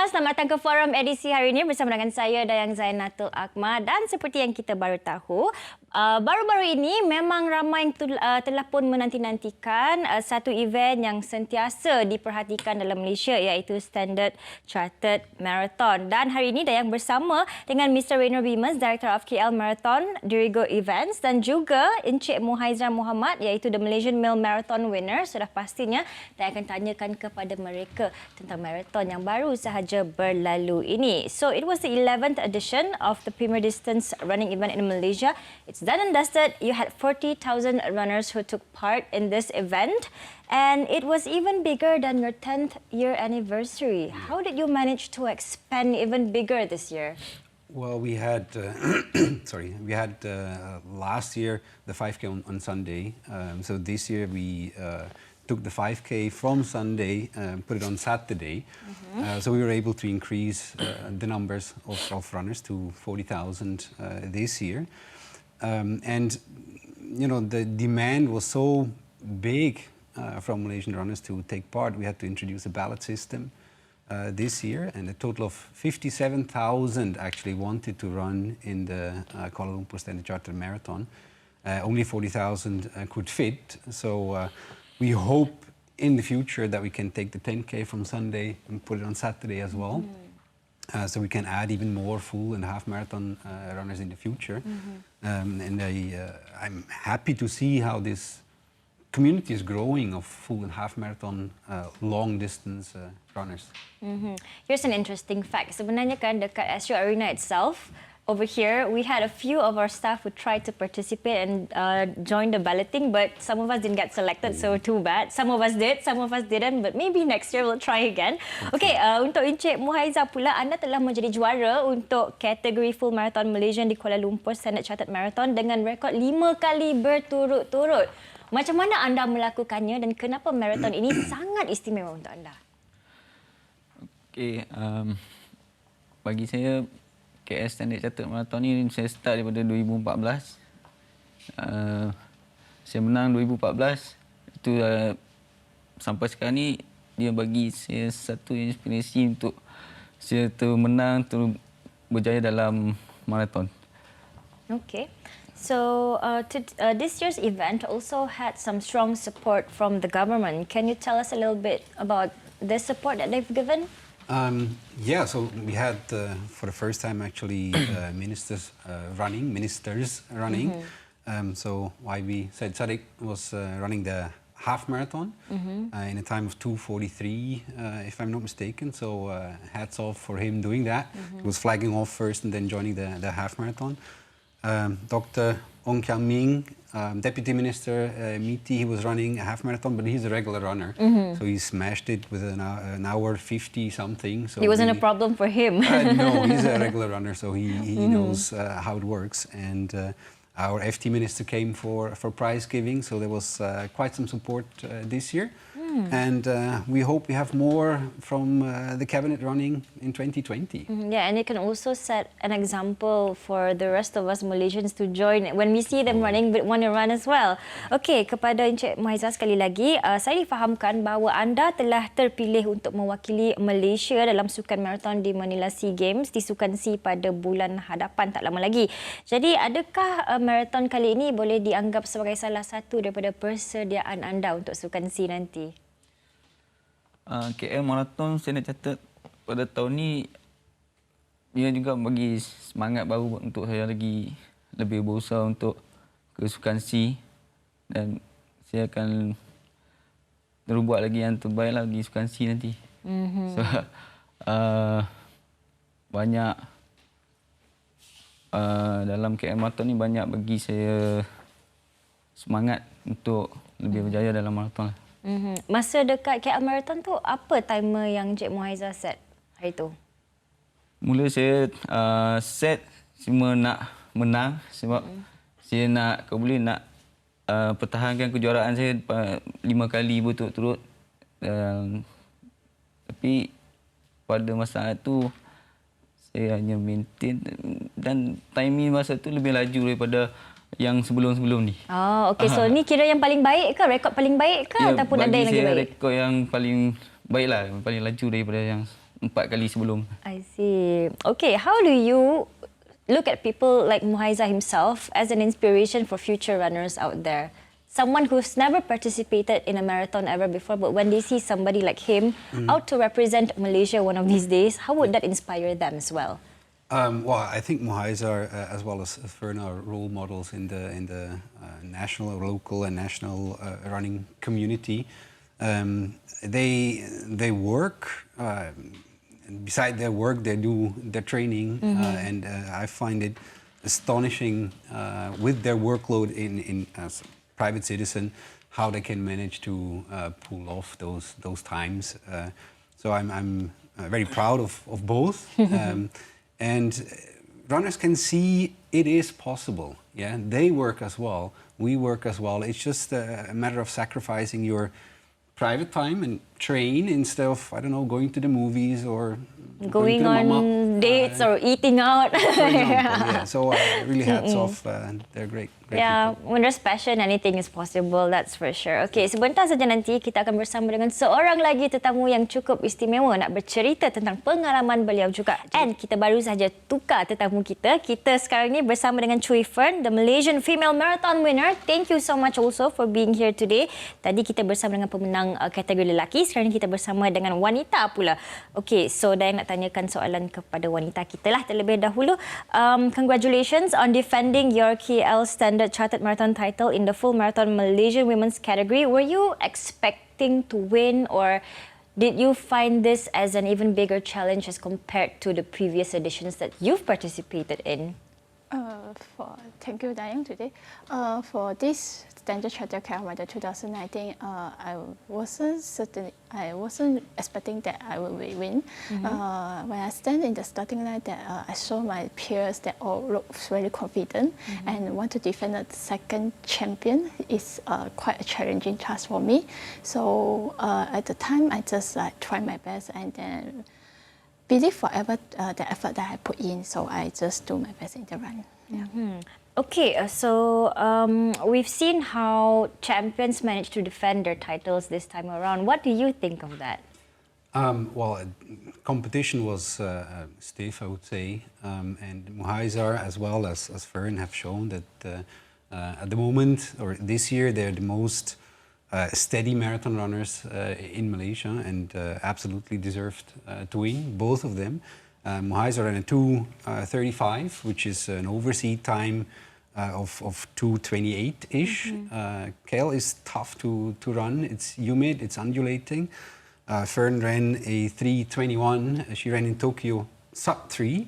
semua, selamat datang ke forum edisi hari ini bersama dengan saya Dayang dan seperti yang kita baru tahu, baru-baru ini memang ramai yang telah pun menanti-nantikan satu event yang sentiasa diperhatikan dalam Malaysia iaitu Standard Chartered Marathon. Dan hari ini Dayang bersama dengan Mr. Biemans, Director of KL Marathon, Dirigo Events dan juga Encik Muhaizar Mohamad iaitu the Malaysian Male Marathon winner. Sudah pastinya Dayang akan tanyakan kepada mereka tentang marathon yang baru sahaja berlalu ini. So it was the 11th edition of the premier distance running event in Malaysia. It's done and dusted. You had 40,000 runners who took part in this event, and it was even bigger than your 10th year anniversary. How did you manage to expand even bigger this year? Well, we had last year the 5K on Sunday. So this year we took the 5K from Sunday, put it on Saturday. So we were able to increase the numbers of runners to 40,000 this year. And, you know, the demand was so big from Malaysian runners to take part. We had to introduce a ballot system this year, and a total of 57,000 actually wanted to run in the Kuala Lumpur Standard Chartered Marathon. Only 40,000 could fit. So we hope in the future that we can take the 10K from Sunday and put it on Saturday as well. So we can add even more full and half marathon runners in the future. And I'm happy to see how this community is growing of full and half marathon long distance runners. Here's an interesting fact. Sebenarnya kan dekat Astro Arena itself, over here, we had a few of our staff who tried to participate and join the balloting, but some of us didn't get selected, so too bad. Some of us did, some of us didn't, but maybe next year we'll try again. Okay, untuk Encik Muhaizar pula, anda telah menjadi juara untuk kategori full marathon Malaysian di Kuala Lumpur Standard Chartered Marathon dengan rekod 5 kali berturut-turut. Macam mana anda melakukannya dan kenapa marathon ini sangat istimewa untuk anda? Okay, bagi saya, KL Standard Chartered Marathon ni saya start daripada 2014. Saya menang 2014. Itu sampai sekarang ni dia bagi saya satu inspirasi untuk saya menang, berjaya dalam marathon. Okay. So this year's event also had some strong support from the government. Can you tell us a little bit about the support that they've given? Yeah, so we had for the first time actually ministers running. So why we said Sadiq was running the half marathon in a time of 2:43, if I'm not mistaken. So hats off for him doing that. He was flagging off first and then joining the half marathon. Dr. Ong Kiang Ming, Deputy Minister Miti, he was running a half marathon, but he's a regular runner. So he smashed it with an hour 50 something. So it wasn't a problem for him. No, he's a regular runner, so he knows how it works. And our FT Minister came for prize giving, so there was quite some support this year. And we hope we have more from the cabinet running in 2020. Yeah, and it can also set an example for the rest of us Malaysians to join. When we see them running, we want to run as well. Okay, kepada Encik Muhaizar sekali lagi, saya difahamkan bahawa anda telah terpilih untuk mewakili Malaysia dalam sukan marathon di Manila SEA Games di Sukan C pada bulan hadapan tak lama lagi. Jadi, adakah marathon kali ini boleh dianggap sebagai salah satu daripada persediaan anda untuk Sukan C nanti? KL Marathon Standard Chartered pada tahun ni dia juga bagi semangat baru untuk saya lagi lebih berusaha untuk ke Sukan C, dan saya akan terus buat lagi yang terbaiklah di Sukan C nanti. So, banyak dalam KL Marathon ni banyak bagi saya semangat untuk lebih berjaya dalam marathon. Masa dekat KL Marathon tu, apa timer yang Encik Muhaizar set hari tu? Mula saya set cuma nak menang sebab saya nak, kalau boleh nak pertahankan kejuaraan saya 5 kali berturut-turut. Tapi pada masa itu saya hanya maintain, dan timing masa tu lebih laju daripada yang sebelum-sebelum ni. Oh, okey. So ni kira yang paling baik ke? Rekod paling baik ke? Ya, ataupun ada yang lagi baik? Rekod yang paling baiklah, paling laju daripada yang 4 kali sebelum. I see. Okay, how do you look at people like Muhaizar himself as an inspiration for future runners out there? Someone who's never participated in a marathon ever before, but when they see somebody like him out to represent Malaysia one of these days, how would that inspire them as well? Well, I think Muhaizar, as well as Fern, are role models in the national, local, and national running community. They work. Beside their work, they do their training, and I find it astonishing with their workload in as a private citizen how they can manage to pull off those times. So I'm very proud of both. And runners can see it is possible. Yeah, they work as well. We work as well. It's just a matter of sacrificing your private time and train instead of, I don't know, going to the movies or Going to the on mama, dates or eating out. for example. Yeah. So really hats off. They're great. Yeah, when there's passion, anything is possible, that's for sure. Okay, sebentar saja nanti kita akan bersama dengan seorang lagi tetamu yang cukup istimewa nak bercerita tentang pengalaman beliau juga. And kita baru saja tukar tetamu kita. Kita sekarang ni bersama dengan Chooi Fern, the Malaysian female marathon winner. Thank you so much also for being here today. Tadi kita bersama dengan pemenang kategori lelaki, sekarang ni kita bersama dengan wanita pula. Okay, so Dayang nak tanyakan soalan kepada wanita kita lah terlebih dahulu. Congratulations on defending your KL standard chartered marathon title in the full marathon Malaysian women's category. Were you expecting to win, or did you find this as an even bigger challenge as compared to the previous editions that you've participated in? Thank you, Dayang, today. For this standard chartered Calendar 2019, I wasn't expecting that I would win. When I stand in the starting line, I saw my peers that all look very confident and want to defend the second champion is quite a challenging task for me. So at the time, I just tried my best and then believe forever the effort that I put in. So I just do my best in the run. Yeah. Okay, so we've seen how champions managed to defend their titles this time around. What do you think of that? Well, competition was stiff, I would say, and Muhaizar as well as Fern have shown that at the moment, or this year, they're the most steady marathon runners in Malaysia and absolutely deserved to win, both of them. Muhaizar ran a 2:35, which is an overseas time of 2:28-ish. KL is tough to run. It's humid, it's undulating. Fern ran a 3:21. She ran in Tokyo sub-3.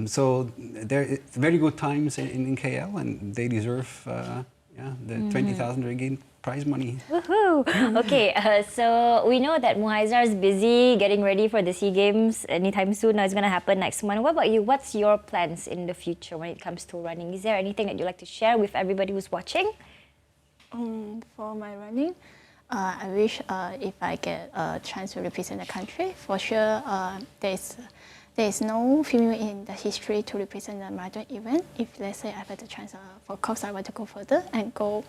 So they're very good times in KL, and they deserve the 20,000 ringgit prize money. Woohoo! Okay, so we know that Muhaizar is busy getting ready for the SEA Games anytime soon. Now it's going to happen next month. What about you? What's your plans in the future when it comes to running? Is there anything that you'd like to share with everybody who's watching? For my running, I wish if I get a chance to represent the country. For sure, there is no female in the history to represent the marathon event. If let's say I have the chance, for course I want to go further and go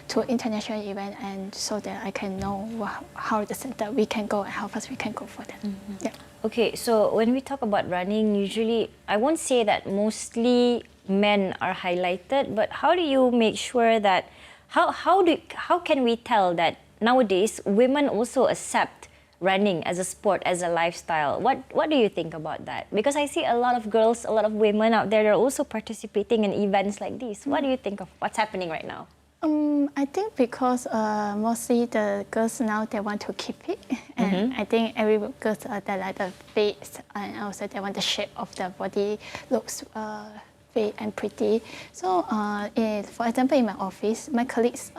to international event, and so that I can know how the center we can go and how fast we can go for that. Yeah. Okay, so when we talk about running, usually I won't say that mostly men are highlighted, but how do you make sure that how can we tell that nowadays women also accept running as a sport, as a lifestyle? What do you think about that? Because I see a lot of girls, a lot of women out there that are also participating in events like this. What do you think of what's happening right now? I think because mostly the girls now they want to keep it, and I think every girls they like the face, and also they want the shape of the body looks fit and pretty. So for example, in my office, my colleagues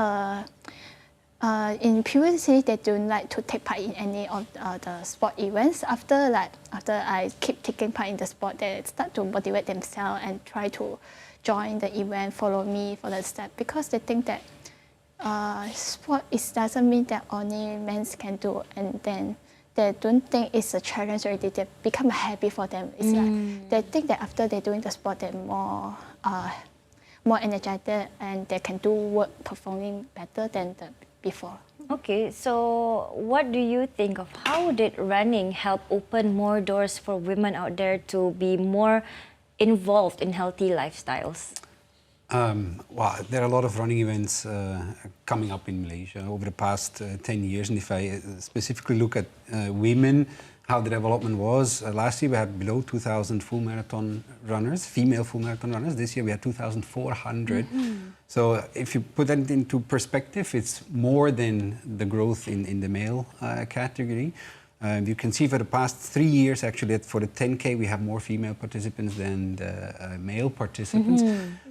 in previously they don't like to take part in any of the sport events. After I keep taking part in the sport, they start to motivate themselves and try to join the event, follow me for the step, because they think that sport doesn't mean that only men can do, and then they don't think it's a challenge already. They become a habit for them. It's like they think that after they're doing the sport, they're more energized and they can do work performing better than before. Okay, so what do you think of how did running help open more doors for women out there to be more involved in healthy lifestyles? Well, there are a lot of running events coming up in Malaysia over the past 10 years. And if I specifically look at women, how the development was, last year we had below 2,000 full marathon runners, female full marathon runners. This year we had 2,400. So if you put that into perspective, it's more than the growth in the male category. You can see for the past 3 years, actually, that for the 10K, we have more female participants than the male participants.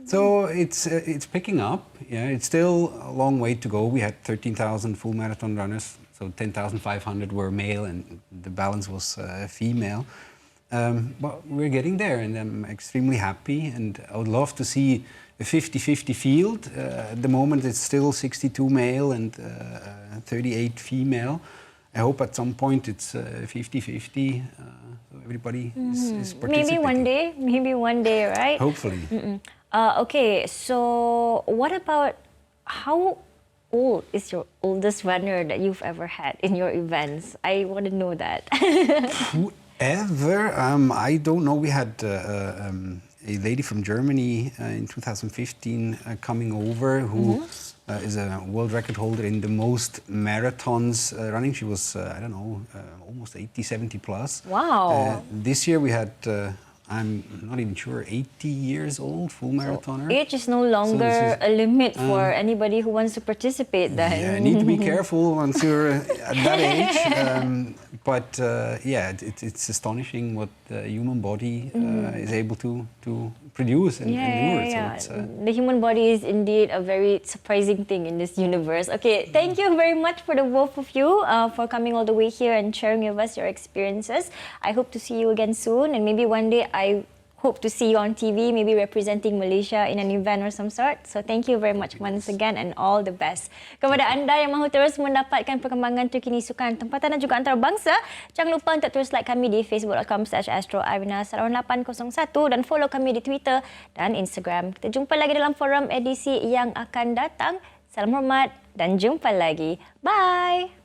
So it's picking up. Yeah, it's still a long way to go. We had 13,000 full marathon runners, so 10,500 were male, and the balance was female. But we're getting there, and I'm extremely happy. And I would love to see a 50-50 field. At the moment, it's still 62 male and 38 female. I hope at some point it's 50-50. So everybody is participating. Maybe one day, right? Hopefully. Okay, so what about how old is your oldest runner that you've ever had in your events? I want to know that. Whoever, I don't know. We had a lady from Germany in 2015 coming over who is a world record holder in the most marathons running. She was, I don't know, almost 80, 70 plus. Wow. This year we had, I'm not even sure, 80 years old, full marathoner. Age is no longer a limit for anybody who wants to participate then. Yeah, you need to be careful once you're at that age. But yeah, it's astonishing what the human body is able to produce and endure. So the human body is indeed a very surprising thing in this universe. Okay, thank you very much for the both of you for coming all the way here and sharing with us your experiences. I hope to see you again soon, and maybe one day I hope to see you on TV, maybe representing Malaysia in an event or some sort. So thank you very much once again and all the best. Kepada anda yang mahu terus mendapatkan perkembangan terkini sukan tempatan dan juga antarabangsa, jangan lupa untuk terus like kami di facebook.com/astroarina801 dan follow kami di Twitter dan Instagram. Kita jumpa lagi dalam forum edisi yang akan datang. Salam hormat dan jumpa lagi. Bye!